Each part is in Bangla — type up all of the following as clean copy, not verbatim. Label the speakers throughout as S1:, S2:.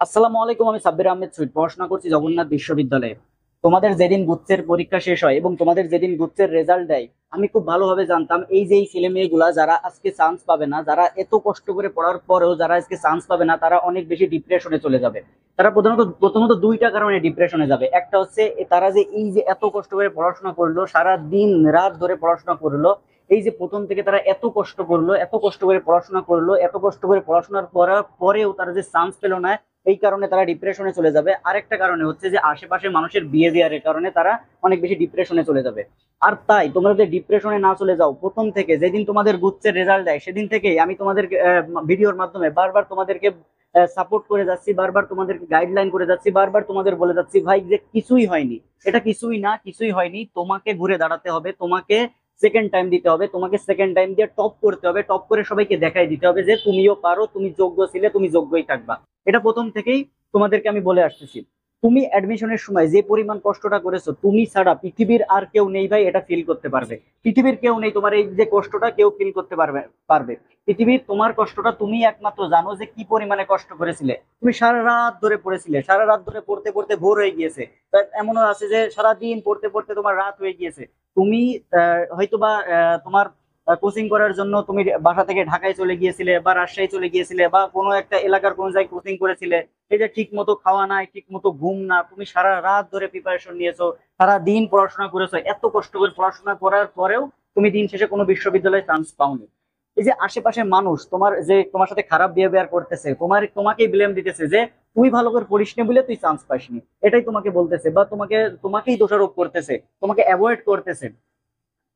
S1: আসসালামু আলাইকুম। আমি সাব্বির আহমেদ সুইট, পড়াশোনা করছি জগন্নাথ বিশ্ববিদ্যালয়ে। তোমাদের যেদিন গুচ্ছের পরীক্ষা শেষ হয় এবং তোমাদের যেদিন গুচ্ছের রেজাল্ট দেয়, আমি খুব ভালোভাবে জানতাম এই যে এই ছেলে মেয়েগুলা যারা আজকে চান্স পাবে না, যারা এত কষ্ট করে পড়ার পরেও যারা আজকে চান্স পাবে না, তারা অনেক বেশি ডিপ্রেশনে চলে যাবে। তারা প্রথমত দুইটা কারণে ডিপ্রেশনে যাবে। একটা হচ্ছে তারা যে এই যে এত কষ্ট করে পড়াশোনা করলো, সারা দিন রাত ধরে পড়াশোনা করলো, এই যে প্রথম থেকে তারা এত কষ্ট করলো, এত কষ্ট করে পড়াশোনা করলো, এত কষ্ট করে পড়াশোনার করার পরেও তারা যে চান্স পেলো না, এই কারণে তারা ডিপ্রেশনে চলে যাবে। আরেকটা কারণে হচ্ছে যে আশেপাশে মানুষের বিহেভিয়ারের কারণে তারা অনেক বেশি ডিপ্রেশনে চলে যাবে। আর তাই তোমরা যদি ডিপ্রেশনে না চলে যাও, প্রথম থেকে যেদিন তোমাদের গুচ্ছের রেজাল্ট দেয় সেদিন থেকেই আমি তোমাদের ভিডিওর মাধ্যমে বারবার তোমাদেরকে সাপোর্ট করে যাচ্ছি, বারবার তোমাদেরকে গাইডলাইন করে যাচ্ছি, বারবার তোমাদের বলে যাচ্ছি ভাই যে কিছুই হয়নি, এটা কিছুই না, কিছুই হয়নি। তোমাকে ঘুরে দাঁড়াতে হবে, তোমাকে সেকেন্ড টাইম দিতে হবে, তোমাকে সেকেন্ড টাইম দিয়ে টপ করতে হবে, টপ করে সবাইকে দেখাই দিতে হবে যে তুমিও পারো, তুমি যোগ্য ছিলে, তুমি যোগ্যই থাকবা। এটা প্রথম থেকেই তোমাদেরকে আমি বলে আসতেছি। তুমি অ্যাডমিশনের সময় যে পরিমাণ কষ্টটা করেছো, তুমি ছাড়া পৃথিবীর আর কেউ নেই ভাই এটা ফিল করতে পারবে। পৃথিবীর কেউ নেই তোমার এই যে কষ্টটা কেউ ফিল করতে পারবে। পৃথিবীর তোমার কষ্টটা তুমি একমাত্র জানো যে কি পরিমাণে কষ্ট করেছিলে। তুমি সারা রাত ধরে পড়েছিলে, সারা রাত ধরে পড়তে পড়তে ভোর হয়ে গিয়েছে। এমনও আছে যে সারা দিন পড়তে পড়তে তোমার রাত হয়ে গিয়েছে। তুমি হয়তোবা তোমার কোচিং করার জন্য তুমি বাসা থেকে ঢাকায় চলে গিয়েছিলে বা রাজশাহী চলে গিয়েছিলে বা কোনো একটা এলাকার কোনো জায়গায় কোচিং করেছিলে। এই যে ঠিক মতো খাওয়া নাই, ঠিক মতো ঘুম না, তুমি সারা রাত ধরে প্রিপারেশন নিয়েছো, সারা দিন পড়াশোনা করেছো, এত কষ্ট করে পড়াশোনা করার পরেও তুমি দিন শেষে কোনো বিশ্ববিদ্যালয়ে চান্স পাওনি। এই যে আশেপাশের মানুষ তোমার সাথে খারাপ বিহেভিয়ার করতেছে, তোমাকেই ব্লেম দিতেছে যে তুই ভালো করে পড়িসনি বলে তুই চান্স পাসনি, এটাই তোমাকে বলতেছে বা তোমাকেই দোষারোপ করতেছে, তোমাকে অ্যাভয়েড করতেছে।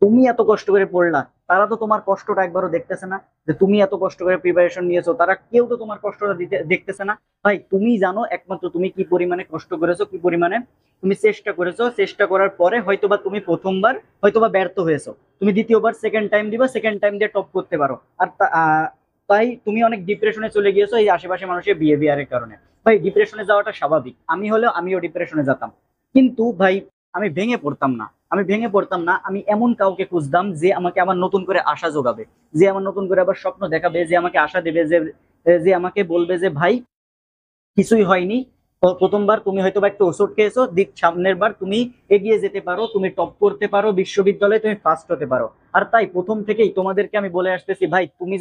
S1: তুমি এত কষ্ট করে পড়লা, তারা তো তোমার কষ্টটা একবারও দেখতেছে না যে তুমি এত কষ্ট করে প্রিপারেশন নিয়েছো, তারা কেউ তো তোমার কষ্টটা দেখতেছে না। ভাই তুমি জানো একমাত্র তুমি কি পরিমাণে কষ্ট করেছো, কি পরিমাণে তুমি চেষ্টা করেছো। চেষ্টা করার পরে হয়তোবা তুমি প্রথমবার হয়তোবা ব্যর্থ হয়েছো, তুমি দ্বিতীয়বার সেকেন্ড টাইম দিবা, সেকেন্ড টাইম দিয়ে টপ করতে পারো। আর তাই তুমি অনেক ডিপ্রেশনে চলে গিয়েছো এই আশেপাশে মানুষের বিহেভিয়ারের কারণে। ভাই ডিপ্রেশনে যাওয়াটা স্বাভাবিক, আমিও ডিপ্রেশনে যেতাম। কিন্তু ভাই আমি ভেঙে পড়তাম না, আমি এমন কাউকে খুঁজতাম যে আমাকে আবার নতুন করে আশা যোগাবে, যে আমার নতুন করে আবার স্বপ্ন দেখাবে, যে আমাকে আশা দেবে, যে যে আমাকে বলবে যে ভাই কিছুই হয়নি, প্রথমবার তুমি হয়তো বা একটু ওষুধ খেয়েছো, দিক সামনের বার তুমি এগিয়ে যেতে পারো, তুমি টপ করতে পারো, বিশ্ববিদ্যালয়ে তুমি ফার্স্ট হতে পারো। আর তাই প্রথম থেকেই তোমাদেরকে আমি বলে আসতেছি ভাই তুমি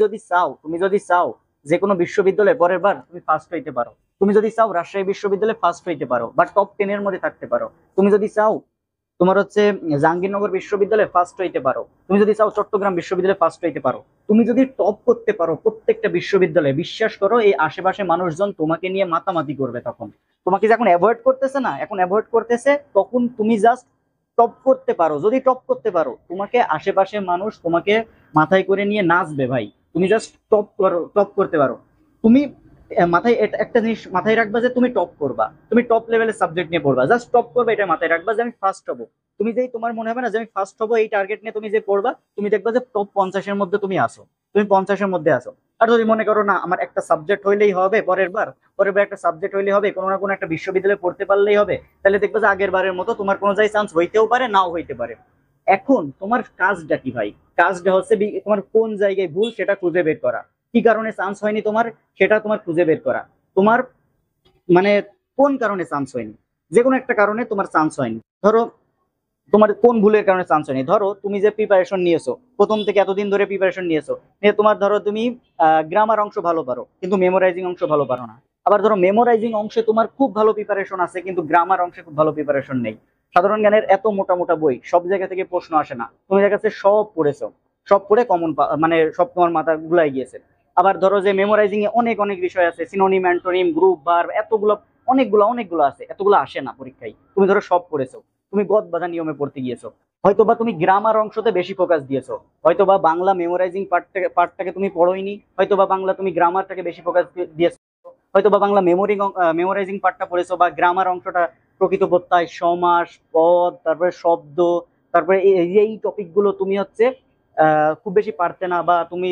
S1: যদি চাও যে কোনো বিশ্ববিদ্যালয়ে পরের বার তুমি ফার্স্ট হইতে পারো, তুমি যদি চাও রাজশাহী বিশ্ববিদ্যালয়ে ফার্স্ট হইতে পারো বা টপ 10 এর মধ্যে থাকতে পারো, তুমি যদি চাও তোমার হচ্ছে জাহাঙ্গীরনগর বিশ্ববিদ্যালয়ে ফার্স্ট হইতে পারো, তুমি যদি চাও চট্টগ্রাম বিশ্ববিদ্যালয়ে ফার্স্ট হইতে পারো, তুমি যদি টপ করতে পারো প্রত্যেকটা বিশ্ববিদ্যালয়ে, বিশ্বাস করো এই আশেপাশে মানুষজন তোমাকে নিয়ে মাতামাতি করবে। তখন তোমাকে যখন অ্যাভয়েড করতেছে না, এখন অ্যাভয়েড করতেছে, তখন তুমি জাস্ট টপ করতে পারো। যদি টপ করতে পারো, তোমাকে আশেপাশে মানুষ তোমাকে মাথায় করে নিয়ে নাচবে ভাই। তুমি জাস্ট টপ করো, টপ করতে পারো। তুমি মাথায় একটা জিনিস মাথায় রাখবা যে তুমি টপ করবা, তুমি টপ লেভেলের সাবজেক্ট নিয়ে পড়বা, জাস্ট টপ করবা, এটা মাথায় রাখবা যে আমি ফার্স্ট হবো। তুমি যেই তোমার মনে হবে না যে আমি ফার্স্ট হবো, এই টার্গেট নিয়ে তুমি যে পড়বা, তুমি দেখবা যে টপ 50-এর মধ্যে তুমি আসো, তুমি 50-এর মধ্যে আসো। আর যদি মনে করো না আমার একটা সাবজেক্ট হইলেই হবে, পরের বার একটা সাবজেক্ট হইলেই হবে, কোনো না কোনো একটা বিশ্ববিদ্যালয়ে পড়তে পারলেই হবে, তাহলে দেখবা যে আগের বারের মতো তোমার কোনো জায়গায় চান্স হইতেও পারে, নাও হইতে পারে। এখন তোমার কাজটা কি ভাই? কাজটা হচ্ছে তোমার কোন জায়গায় ভুল সেটা খুঁজে বের করা, কি কারণে চান্স হয়নি তোমার সেটা তোমার খুঁজে বের করা। তোমার মানে কোন কারণে চান্স হয়নি, যে কোনো একটা কারণে তোমার চান্স হয়নি। ধরো তোমার কোন ভুলের কারণে চান্স হয়নি, ধরো তুমি যে প্রিপারেশন নিয়েছো, প্রথম থেকে এতদিন ধরে প্রিপারেশন নিয়েছো, নিয়ে তোমার ধরো তুমি গ্রামার অংশ ভালো পারো কিন্তু মেমোরাইজিং অংশ ভালো পারো না। আবার ধরো মেমোরাইজিং অংশে তোমার খুব ভালো প্রিপারেশন আছে কিন্তু গ্রামার অংশে খুব ভালো প্রিপারেশন নেই। সাধারণ জ্ঞানের এত মোটা মোটা বই, সব জায়গা থেকে প্রশ্ন আসে না, তুমি দেখা যাচ্ছে সব পড়েছো, সব পড়ে কমন মানে সব তোমার মাথা গুলাই গিয়েছে। আবার ধরো যে মেমোরাইজিং এ অনেক অনেক বিষয় আছে, সিনোনিম, অ্যান্টোনিম, গ্রুপ, ভার্ব, এতগুলো অনেকগুলো আছে, এতগুলো আসে না পরীক্ষায়, তুমি ধরো সব পড়েছো, তুমি গদ বাঁধা নিয়মে পড়তে গিয়েছো। হয়তোবা তুমি গ্রামার অংশতে বেশি ফোকাস দিয়েছো, হয়তোবা বাংলা মেমোরাইজিং পার্টটাকে তুমি পড়োইনি, হয়তোবা বাংলা তুমি গ্রামারটাকে বেশি ফোকাস দিয়েছো, হয়তোবা বাংলা মেমোরাইজিং পার্টটা পড়েছো বা গ্রামার অংশটা প্রকৃত প্রত্যয়, সমাস, পদ, তারপরে শব্দ, তারপরে এই টপিক গুলো তুমি হচ্ছে খুব বেশি পারতে না, বা তুমি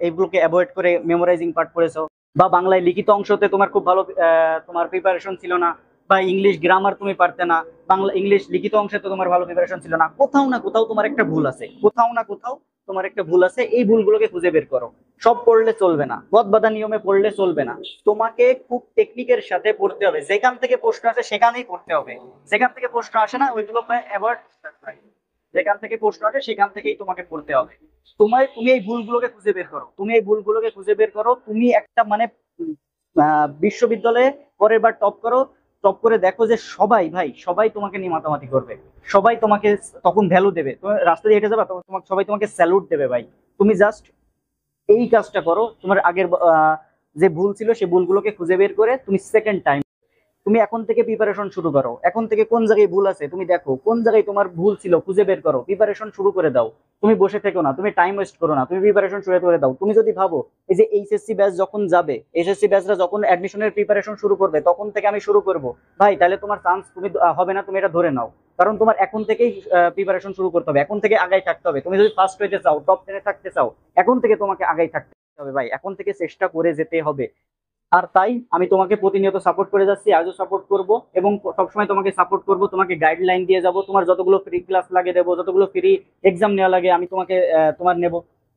S1: এইগুলোকে অ্যাভয়েড করে মেমোরাইজিং পার্ট পড়েছো। বা বাংলায় লিখিত অংশতে তোমার খুব ভালো তোমার প্রিপারেশন ছিল না, বা ইংলিশ গ্রামার তুমি পারতে না, বাংলা ইংলিশ লিখিত অংশে তো তোমার ভালো প্রিপারেশন ছিল না। কোথাও না কোথাও তোমার একটা ভুল আছে, কোথাও না কোথাও তোমার একটা ভুল আছে, এই ভুলগুলোকে খুঁজে বের করো। সব পড়লে চলবে না, গদবাঁধা নিয়মে পড়লে চলবে না, তোমাকে খুব টেকনিকের সাথে পড়তে হবে। যেখান থেকে প্রশ্ন আসে সেখানেই পড়তে হবে, যেখান থেকে প্রশ্ন আসে না ওইগুলো অ্যাভয়েড, যেখান থেকে প্রশ্ন আসে সেখান থেকেই তোমাকে পড়তে হবে। তুমি এই ভুলগুলোকে খুঁজে বের করো, তুমি এই ভুলগুলোকে খুঁজে বের করো, তুমি একটা মানে বিশ্ববিদ্যালয়ে পরের বার টপ করো, টপ করে দেখো যে সবাই ভাই সবাই তোমাকে নিয়ে মাতামাতি করবে, সবাই তোমাকে তখন ভ্যালু দেবে। তুমি রাস্তা দিয়ে হেঁটে যাবে তখন তোমাকে সবাই তোমাকে স্যালুট দেবে ভাই। তুমি জাস্ট এই কাজটা করো, তোমার আগের যে ভুল ছিল সেই ভুলগুলোকে খুঁজে বের করে তুমি সেকেন্ড টাইম, তুমি এখন থেকে প্রিপারেশন শুরু করো। এখন থেকে কোন জায়গায় ভুল আছে তুমি দেখো, কোন জায়গায় তোমার ভুল ছিল খুঁজে বের করো, প্রিপারেশন শুরু করে দাও। তুমি বসে থেকো না, তুমি টাইম ওয়েস্ট করো না, তুমি প্রিপারেশন শুরু করে দাও। তুমি যদি ভাবো এই যে এইচএসসি ব্যাচ যখন যাবে, এইচএসসি ব্যাচরা যখন অ্যাডমিশনের প্রিপারেশন শুরু করবে তখন থেকে আমি শুরু করব, ভাই তাহলে তোমার চান্স তুমি হবে না, তুমি এটা ধরে নাও। কারণ তোমার এখন থেকেই প্রিপারেশন শুরু করতে হবে, এখন থেকে আগাই থাকতে হবে। তুমি যদি ফার্স্ট হইতে চাও, টপ 10-এ থাকতে চাও, এখন থেকে তোমাকে আগাই থাকতে হবে ভাই, এখন থেকে চেষ্টা করে যেতে হবে। আর তাই আমি তোমাকে প্রতিনিয়ত সাপোর্ট করে যাচ্ছি, আজও সাপোর্ট করব এবং সবসময় তোমাকে সাপোর্ট করব, তোমাকে গাইডলাইন দিয়ে যাব, তোমার যতগুলো ফ্রি ক্লাস লাগে দেবো, যতগুলো ফ্রি এক্সাম নেওয়া লাগে আমি তোমাকে তোমার নেব,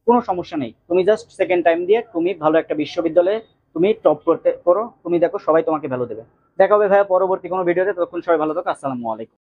S1: কোনো সমস্যা নেই। তুমি জাস্ট সেকেন্ড টাইম দিয়ে তুমি ভালো একটা বিশ্ববিদ্যালয়ে তুমি টপ করতে করো, তুমি দেখো সবাই তোমাকে ভালো দেবে। দেখা হবে ভাইয়া পরবর্তী কোনো ভিডিওতে, ততক্ষণ সবাই ভালো থাকো, আসসালামু আলাইকুম।